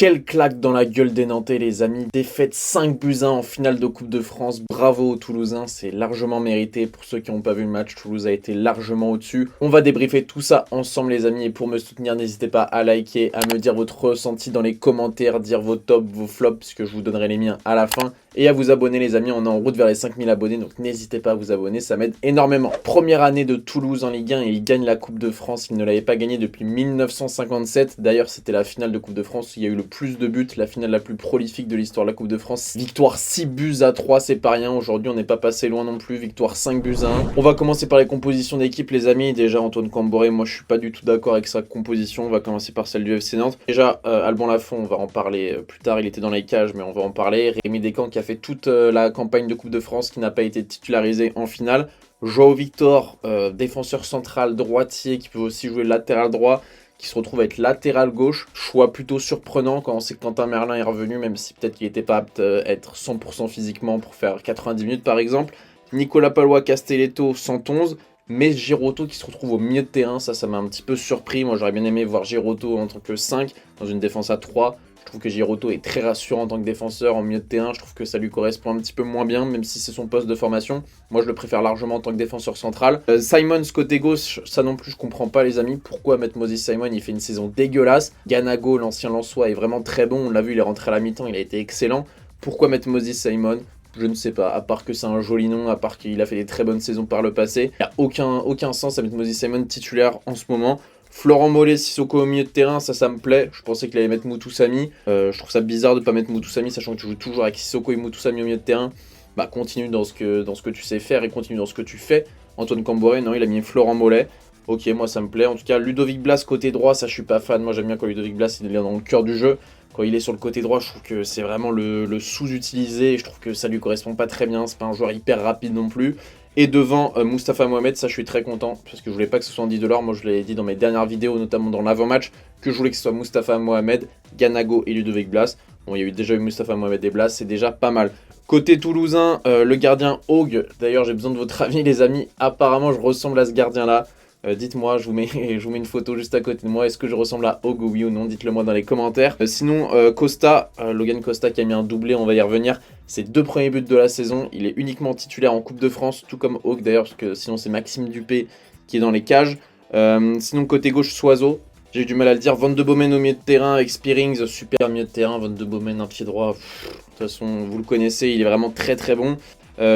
Quelle claque dans la gueule des Nantais, les amis. Défaite 5-1 en finale de Coupe de France. Bravo aux Toulousains, c'est largement mérité. Pour ceux qui n'ont pas vu le match, Toulouse a été largement au-dessus. On va débriefer tout ça ensemble, les amis. Et pour me soutenir, n'hésitez pas à liker, à me dire votre ressenti dans les commentaires, dire vos tops, vos flops, puisque je vous donnerai les miens à la fin. Et à vous abonner, les amis. On est en route vers les 5000 abonnés, donc n'hésitez pas à vous abonner, ça m'aide énormément. Première année de Toulouse en Ligue 1 et il gagne la Coupe de France. Il ne l'avait pas gagnée depuis 1957. D'ailleurs, c'était la finale de Coupe de France où il y a eu le plus de buts, la finale la plus prolifique de l'histoire de la Coupe de France. Victoire 6-3, c'est pas rien. Aujourd'hui, on n'est pas passé loin non plus. Victoire 5-1. On va commencer par les compositions d'équipe, les amis. Déjà, Antoine Camboré, moi, je suis pas du tout d'accord avec sa composition. On va commencer par celle du FC Nantes. Déjà, Alban Lafont, on va en parler plus tard. Il était dans les cages, mais on va en parler. Rémi Descamps qui a fait toute la campagne de Coupe de France, qui n'a pas été titularisé en finale. Joao Victor, défenseur central droitier, qui peut aussi jouer latéral droit, qui se retrouve à être latéral gauche. Choix plutôt surprenant quand on sait que Quentin Merlin est revenu, même si peut-être qu'il n'était pas apte à être 100% physiquement pour faire 90 minutes par exemple. Nicolas Palois Castelletto, 111. Mais Girotto qui se retrouve au milieu de terrain, ça m'a un petit peu surpris. Moi j'aurais bien aimé voir Girotto en tant que 5 dans une défense à 3. Je trouve que Girotto est très rassurant en tant que défenseur en milieu de terrain. Je trouve que ça lui correspond un petit peu moins bien, même si c'est son poste de formation. Moi, je le préfère largement en tant que défenseur central. Simons, côté gauche, ça non plus, je comprends pas, les amis. Pourquoi mettre Moses Simon? Il fait une saison dégueulasse. Ganago, l'ancien Lensois, est vraiment très bon. On l'a vu, il est rentré à la mi-temps, il a été excellent. Pourquoi mettre Moses Simon? Je ne sais pas, à part que c'est un joli nom, à part qu'il a fait des très bonnes saisons par le passé. Il n'y a aucun sens à mettre Moses Simon titulaire en ce moment. Florent Mollet, Sissoko au milieu de terrain, ça me plaît. Je pensais qu'il allait mettre Moutoussamy. Je trouve ça bizarre de ne pas mettre Moutoussamy, sachant que tu joues toujours avec Sissoko et Moutoussamy au milieu de terrain. Bah continue dans ce que tu sais faire et continue dans ce que tu fais. Antoine Camboré, non, il a mis Florent Mollet. Ok, moi ça me plaît. En tout cas, Ludovic Blas côté droit, ça je suis pas fan. Moi j'aime bien quand Ludovic Blas il est dans le cœur du jeu. Quand il est sur le côté droit, je trouve que c'est vraiment le sous-utilisé. Je trouve que ça lui correspond pas très bien. C'est pas un joueur hyper rapide non plus. Et devant Moustapha Mohamed, ça je suis très content, parce que je voulais pas que ce soit Andy Delors. Moi je l'ai dit dans mes dernières vidéos, notamment dans l'avant-match, que je voulais que ce soit Moustapha Mohamed, Ganago et Ludovic Blas. Bon, il y a eu déjà eu Moustapha Mohamed et Blas, c'est déjà pas mal. Côté toulousain, le gardien Haug, d'ailleurs j'ai besoin de votre avis les amis, apparemment je ressemble à ce gardien là. Dites-moi, je vous mets une photo juste à côté de moi. Est-ce que je ressemble à Haug, oui ou non? Dites-le moi dans les commentaires. Sinon, Costa, Logan Costa qui a mis un doublé, on va y revenir. Ses 2 premiers buts de la saison. Il est uniquement titulaire en Coupe de France, tout comme Haug d'ailleurs, parce que sinon c'est Maxime Dupé qui est dans les cages. Sinon, côté gauche, Soiseau. J'ai eu du mal à le dire. Van de Bomen au milieu de terrain avec Spearings, super milieu de terrain. Van de Bomen, un pied droit. De toute façon, vous le connaissez, il est vraiment très très bon.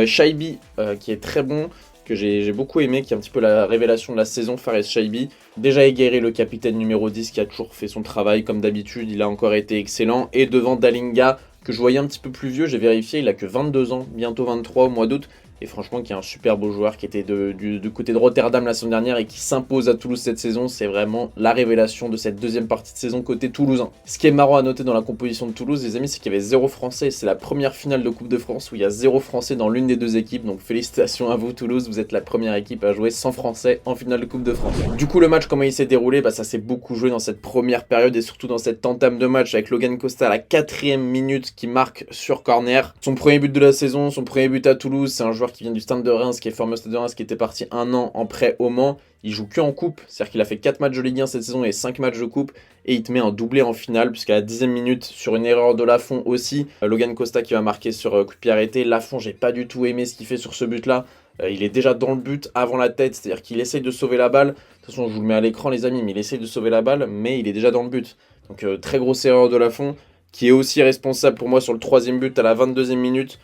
Shaibi, qui est très bon, que j'ai beaucoup aimé, qui est un petit peu la révélation de la saison, Fares Shaibi. Déjà Egueré, le capitaine numéro 10, qui a toujours fait son travail comme d'habitude, il a encore été excellent. Et devant Dalinga, que je voyais un petit peu plus vieux, j'ai vérifié, il a que 22 ans, bientôt 23 au mois d'août. Et franchement, qui est un super beau joueur, qui était du côté de Rotterdam la semaine dernière et qui s'impose à Toulouse cette saison. C'est vraiment la révélation de cette deuxième partie de saison côté toulousain. Ce qui est marrant à noter dans la composition de Toulouse, les amis, c'est qu'il y avait 0 Français. C'est la première finale de Coupe de France où il y a 0 Français dans l'une des deux équipes. Donc félicitations à vous Toulouse, vous êtes la première équipe à jouer sans Français en finale de Coupe de France. Du coup, le match, comment il s'est déroulé? Ça s'est beaucoup joué dans cette première période et surtout dans cette entame de match avec Logan Costa à la 4e minute qui marque sur corner. Son premier but de la saison, son premier but à Toulouse, c'est un joueur qui vient du Stade de Reims, qui est formé au Stade de Reims, qui était parti 1 an en prêt au Mans. Il joue que en coupe, c'est-à-dire qu'il a fait 4 matchs de Ligue 1 cette saison et 5 matchs de coupe, et il te met un doublé en finale, puisqu'à la 10e minute, sur une erreur de Lafont aussi, Logan Costa qui va marquer sur coup de pied arrêté. Lafont, j'ai pas du tout aimé ce qu'il fait sur ce but-là. Il est déjà dans le but avant la tête, c'est-à-dire qu'il essaye de sauver la balle. De toute façon, je vous le mets à l'écran les amis, mais il essaye de sauver la balle, mais il est déjà dans le but. Donc très grosse erreur de Lafont, qui est aussi responsable pour moi sur le 3e but à la 22e minute.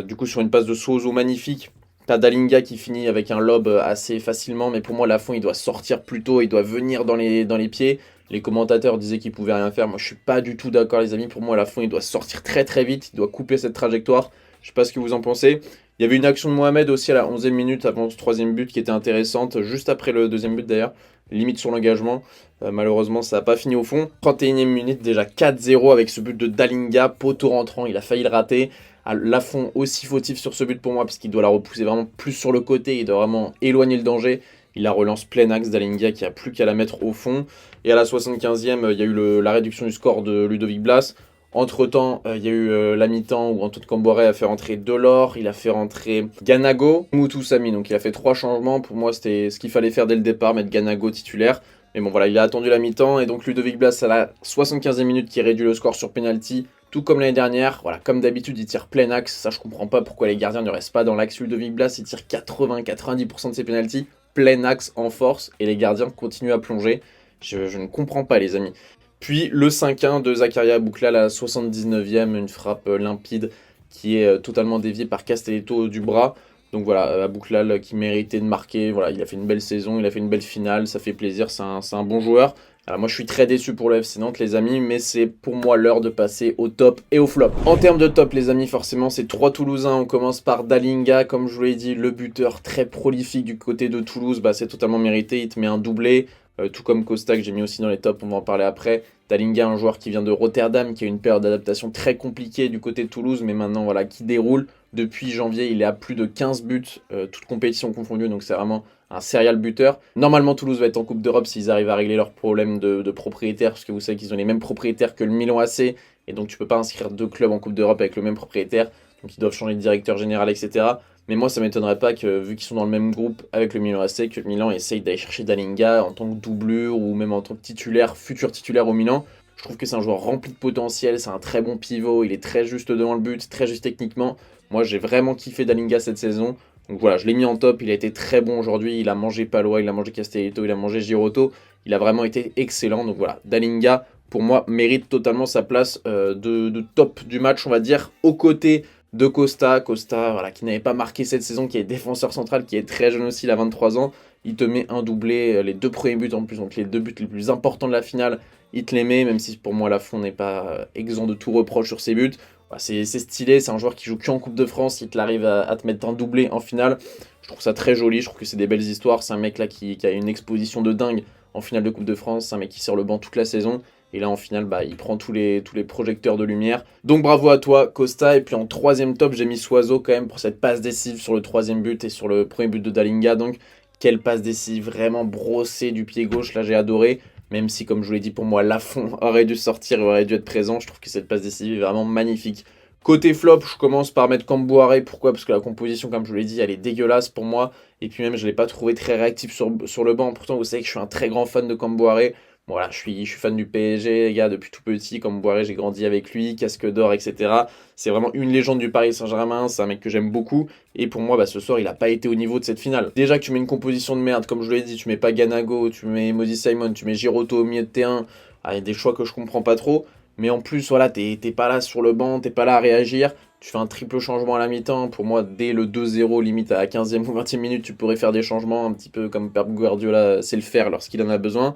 Du coup sur une passe de Sozo magnifique. T'as Dalinga qui finit avec un lob assez facilement, mais pour moi Lafont il doit sortir plus tôt, il doit venir dans les pieds. Les commentateurs disaient qu'il pouvait rien faire, moi je suis pas du tout d'accord les amis, pour moi Lafont il doit sortir très très vite, il doit couper cette trajectoire. Je sais pas ce que vous en pensez. Il y avait une action de Mohamed aussi à la 11e minute avant ce 3e but qui était intéressante, juste après le 2e but d'ailleurs, limite sur l'engagement. Malheureusement ça n'a pas fini au fond. 31e minute déjà 4-0 avec ce but de Dalinga, poteau rentrant, il a failli le rater. Lafont aussi fautif sur ce but pour moi parce qu'il doit la repousser vraiment plus sur le côté, il doit vraiment éloigner le danger. Il la relance plein axe Dalinga qui a plus qu'à la mettre au fond. Et à la 75e, il y a eu la réduction du score de Ludovic Blas. Entre temps, il y a eu la mi-temps où Antoine Camboré a fait rentrer Delors, il a fait rentrer Ganago, Moutoussamy. Donc il a fait 3 changements. Pour moi, c'était ce qu'il fallait faire dès le départ, mettre Ganago titulaire. Mais bon voilà, il a attendu la mi-temps et donc Ludovic Blas à la 75e minute qui réduit le score sur penalty. Tout comme l'année dernière, voilà, comme d'habitude, il tire plein axe. Ça, je comprends pas pourquoi les gardiens ne restent pas dans l'axe. Ludovic Blas, il tire 80-90% de ses penalties, plein axe en force, et les gardiens continuent à plonger. Je ne comprends pas, les amis. Puis le 5-1 de Zakaria Abouklal à la 79e, une frappe limpide qui est totalement déviée par Castelletto du bras. Donc voilà, Abouklal qui méritait de marquer. Voilà, il a fait une belle saison, il a fait une belle finale, ça fait plaisir, c'est un bon joueur. Alors moi je suis très déçu pour le FC Nantes les amis, mais c'est pour moi l'heure de passer au top et au flop. En termes de top les amis, forcément c'est 3 Toulousains, on commence par Dalinga, comme je vous l'ai dit, le buteur très prolifique du côté de Toulouse, c'est totalement mérité, il te met un doublé, tout comme Costa que j'ai mis aussi dans les tops, on va en parler après. Dalinga, un joueur qui vient de Rotterdam, qui a une période d'adaptation très compliquée du côté de Toulouse, mais maintenant voilà, qui déroule. Depuis janvier, il est à plus de 15 buts, toutes compétitions confondues, donc c'est vraiment un serial buteur. Normalement, Toulouse va être en Coupe d'Europe s'ils arrivent à régler leurs problèmes de propriétaires, parce que vous savez qu'ils ont les mêmes propriétaires que le Milan AC, et donc tu peux pas inscrire 2 clubs en Coupe d'Europe avec le même propriétaire, donc ils doivent changer de directeur général, etc. Mais moi, ça m'étonnerait pas que, vu qu'ils sont dans le même groupe avec le Milan AC, que le Milan essaye d'aller chercher Dalinga en tant que doublure, ou même en tant que titulaire, futur titulaire au Milan. Je trouve que c'est un joueur rempli de potentiel, c'est un très bon pivot, il est très juste devant le but, très juste techniquement. Moi, j'ai vraiment kiffé Dalinga cette saison. Donc voilà, je l'ai mis en top, il a été très bon aujourd'hui, il a mangé Palois, il a mangé Castelletto, il a mangé Giroto, il a vraiment été excellent. Donc voilà, Dalinga, pour moi, mérite totalement sa place de top du match, on va dire, aux côtés de Costa. Costa, voilà, qui n'avait pas marqué cette saison, qui est défenseur central, qui est très jeune aussi, il a 23 ans. Il te met un doublé, les 2 premiers buts en plus, donc les 2 buts les plus importants de la finale, il te les met, même si pour moi Lafond n'est pas exempt de tout reproche sur ses buts. C'est stylé, c'est un joueur qui joue qu'en Coupe de France, il arrive à te mettre un doublé en finale. Je trouve ça très joli, je trouve que c'est des belles histoires. C'est un mec là qui a une exposition de dingue en finale de Coupe de France, c'est un mec qui sort le banc toute la saison. Et là en finale, il prend tous les projecteurs de lumière. Donc bravo à toi Costa. Et puis en 3ème top, j'ai mis Soiseau quand même pour cette passe décisive sur le 3ème but et sur le premier but de Dalinga. Donc quelle passe décisive, vraiment brossée du pied gauche, là j'ai adoré. Même si, comme je vous l'ai dit, pour moi, Lafond aurait dû sortir, aurait dû être présent. Je trouve que cette passe décisive est vraiment magnifique. Côté flop, je commence par mettre Cambouaré. Pourquoi? Parce que la composition, comme je vous l'ai dit, elle est dégueulasse pour moi. Et puis même, je ne l'ai pas trouvé très réactif sur le banc. Pourtant, vous savez que je suis un très grand fan de Cambouaré. Voilà, je suis fan du PSG, les gars, depuis tout petit. Cambouaré, j'ai grandi avec lui, casque d'or, etc. C'est vraiment une légende du Paris Saint-Germain. C'est un mec que j'aime beaucoup. Et pour moi, ce soir, il n'a pas été au niveau de cette finale. Déjà que tu mets une composition de merde, comme je vous l'ai dit, tu mets pas Ganago, tu mets Moses Simon, tu mets Giroto au milieu de terrain. Il y a des choix que je comprends pas trop. Mais en plus, voilà, t'es pas là sur le banc, t'es pas là à réagir. Tu fais un triple changement à la mi-temps. Pour moi, dès le 2-0, limite à la 15e ou 20e minute, tu pourrais faire des changements, un petit peu comme Pep Guardiola sait le faire lorsqu'il en a besoin.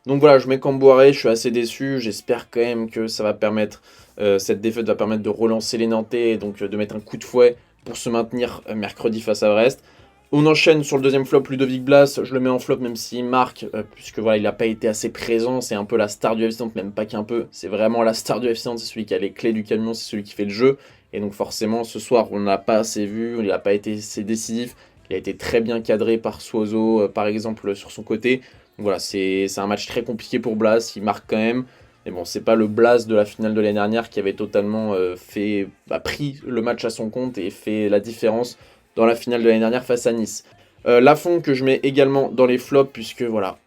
Donc voilà, je mets Cambouaré, je suis assez déçu. J'espère quand même que ça va permettre, cette défaite va permettre de relancer les Nantais et donc de mettre un coup de fouet pour se maintenir mercredi face à Brest. On enchaîne sur le 2ème flop, Ludovic Blas. Je le mets en flop même s'il marque, puisque voilà, il n'a pas été assez présent. C'est un peu la star du FC Nantes, même pas qu'un peu. C'est vraiment la star du FC Nantes, c'est celui qui a les clés du camion, c'est celui qui fait le jeu. Et donc forcément, ce soir, on n'a pas assez vu, il n'a pas été assez décisif. Il a été très bien cadré par Soiseau, par exemple, sur son côté. Donc voilà, c'est un match très compliqué pour Blas, il marque quand même. Mais bon, c'est pas le Blas de la finale de l'année dernière qui avait totalement pris le match à son compte et fait la différence dans la finale de l'année dernière face à Nice. Lafond que je mets également dans les flops, puisque voilà,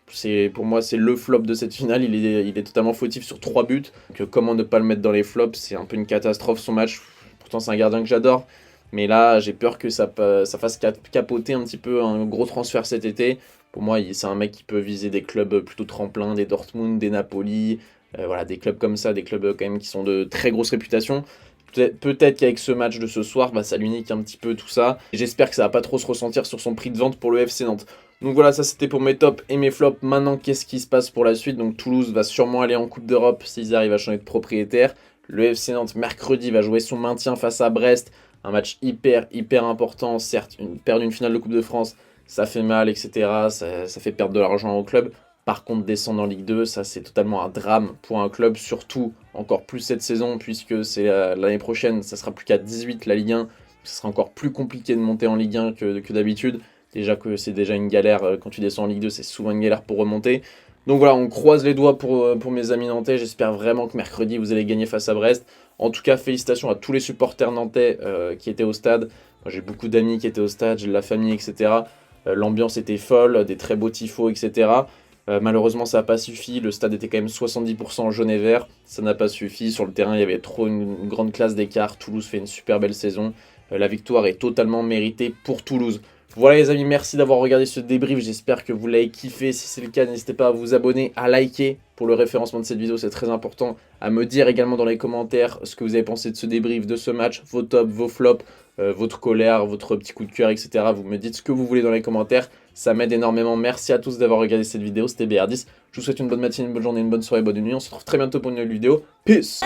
pour moi c'est le flop de cette finale, il est totalement fautif sur 3 buts. Donc comment ne pas le mettre dans les flops, c'est un peu une catastrophe son match, pourtant c'est un gardien que j'adore. Mais là, j'ai peur que ça fasse capoter un petit peu un gros transfert cet été. Pour moi, c'est un mec qui peut viser des clubs plutôt tremplins, des Dortmund, des Napoli, voilà, des clubs comme ça, des clubs quand même qui sont de très grosse réputation. Peut-être qu'avec ce match de ce soir, ça lui nique un petit peu tout ça. Et j'espère que ça va pas trop se ressentir sur son prix de vente pour le FC Nantes. Donc voilà, ça c'était pour mes tops et mes flops. Maintenant, qu'est-ce qui se passe pour la suite? Donc Toulouse va sûrement aller en Coupe d'Europe s'ils arrivent à changer de propriétaire. Le FC Nantes, mercredi, va jouer son maintien face à Brest. Un match hyper important. Certes, perdre une finale de Coupe de France, ça fait mal, etc. Ça fait perdre de l'argent au club. Par contre, descendre en Ligue 2, ça c'est totalement un drame pour un club, surtout encore plus cette saison, puisque c'est l'année prochaine, ça sera plus qu'à 18 la Ligue 1. Ça sera encore plus compliqué de monter en Ligue 1 que d'habitude. Déjà que c'est déjà une galère, quand tu descends en Ligue 2, c'est souvent une galère pour remonter. Donc voilà, on croise les doigts pour mes amis nantais. J'espère vraiment que mercredi, vous allez gagner face à Brest. En tout cas, félicitations à tous les supporters nantais qui étaient au stade. Moi, j'ai beaucoup d'amis qui étaient au stade, j'ai de la famille, etc. L'ambiance était folle, des très beaux tifos, etc. Malheureusement, ça n'a pas suffi. Le stade était quand même 70% jaune et vert. Ça n'a pas suffi. Sur le terrain, il y avait trop une grande classe d'écart. Toulouse fait une super belle saison. La victoire est totalement méritée pour Toulouse. Voilà les amis, merci d'avoir regardé ce débrief, j'espère que vous l'avez kiffé. Si c'est le cas, n'hésitez pas à vous abonner, à liker pour le référencement de cette vidéo, c'est très important. À me dire également dans les commentaires ce que vous avez pensé de ce débrief, de ce match, vos tops, vos flops, votre colère, votre petit coup de cœur, etc. Vous me dites ce que vous voulez dans les commentaires, ça m'aide énormément. Merci à tous d'avoir regardé cette vidéo, c'était BR10. Je vous souhaite une bonne matinée, une bonne journée, une bonne soirée, bonne nuit. On se retrouve très bientôt pour une nouvelle vidéo. Peace!